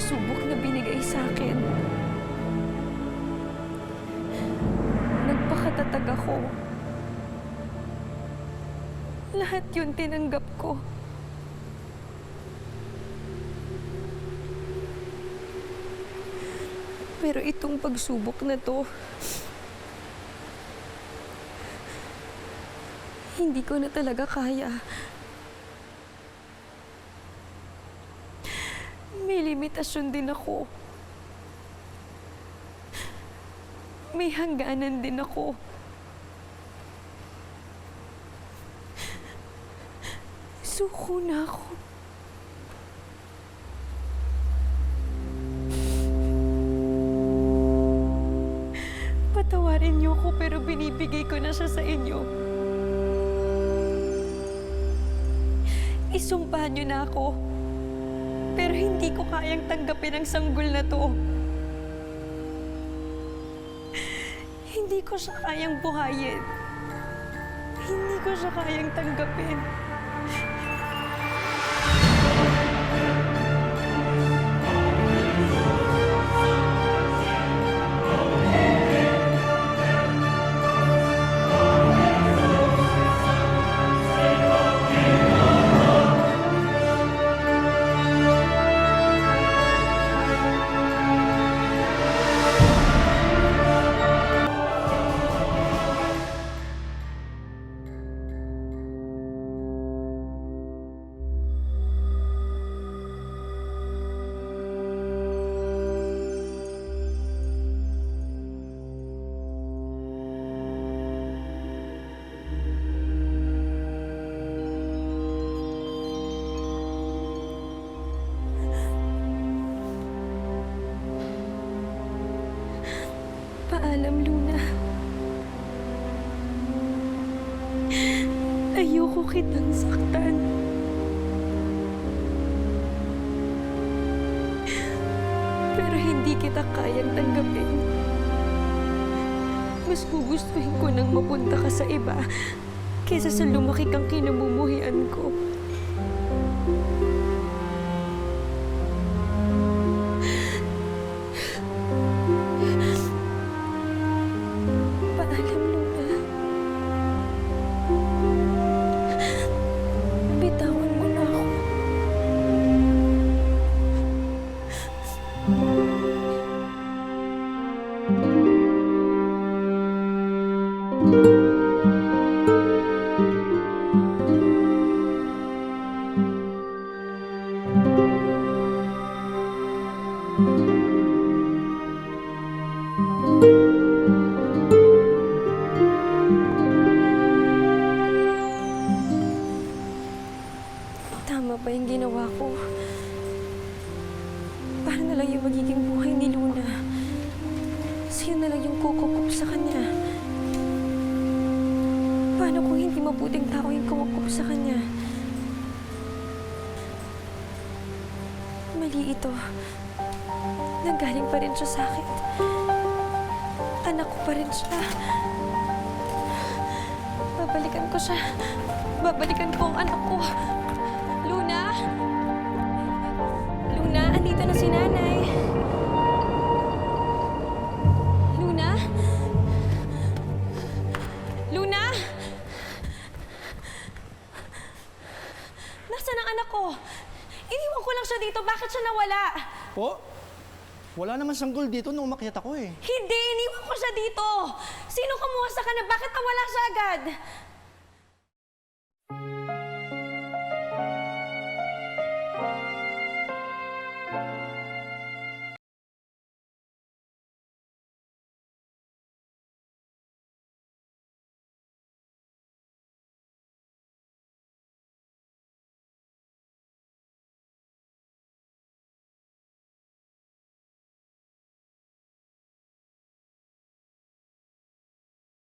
pagsubok na binigay sa akin. Nagpakatatag ako. Lahat yun tinanggap ko. Pero itong pagsubok na to, hindi ko na talaga kaya. May limitasyon din ako. May hangganan din ako. Suko na ako. Patawarin niyo ko pero binibigay ko na siya sa inyo. Isumpahan niyo na ako. Pero hindi ko kayang tanggapin ang sanggol na to. Hindi ko siya kayang buhayin. Hindi ko siya kayang tanggapin. Paalam, Luna. Ayoko kitang saktan. Pero hindi kita kayang tanggapin. Mas gugustuhin ko nang mapunta ka sa iba kaysa sa lumaki kang kinamumuhian ko. Paalam, Luna. Bitawan mo na ako. Tama ba yung ginawa ko? Paano na lang yung magiging buhay ni Luna? Sino na lang yung kukukup sa kanya? Paano kung hindi mabuting tao yung kumukup sa kanya? Mali ito. Nanggaling pa rin siya sa akin. Anak ko pa rin siya. Babalikan ko siya. Babalikan ko ang anak ko. Luna? Luna, andito na si Nanay. Luna? Luna? Nasaan ang anak ko? Iniwan ko lang siya dito. Bakit siya nawala? Po? Wala naman sanggol dito nung umakyat ako eh. Hindi! Iniwan ko siya dito! Sino kumuha sa kanya? Bakit nawala siya agad?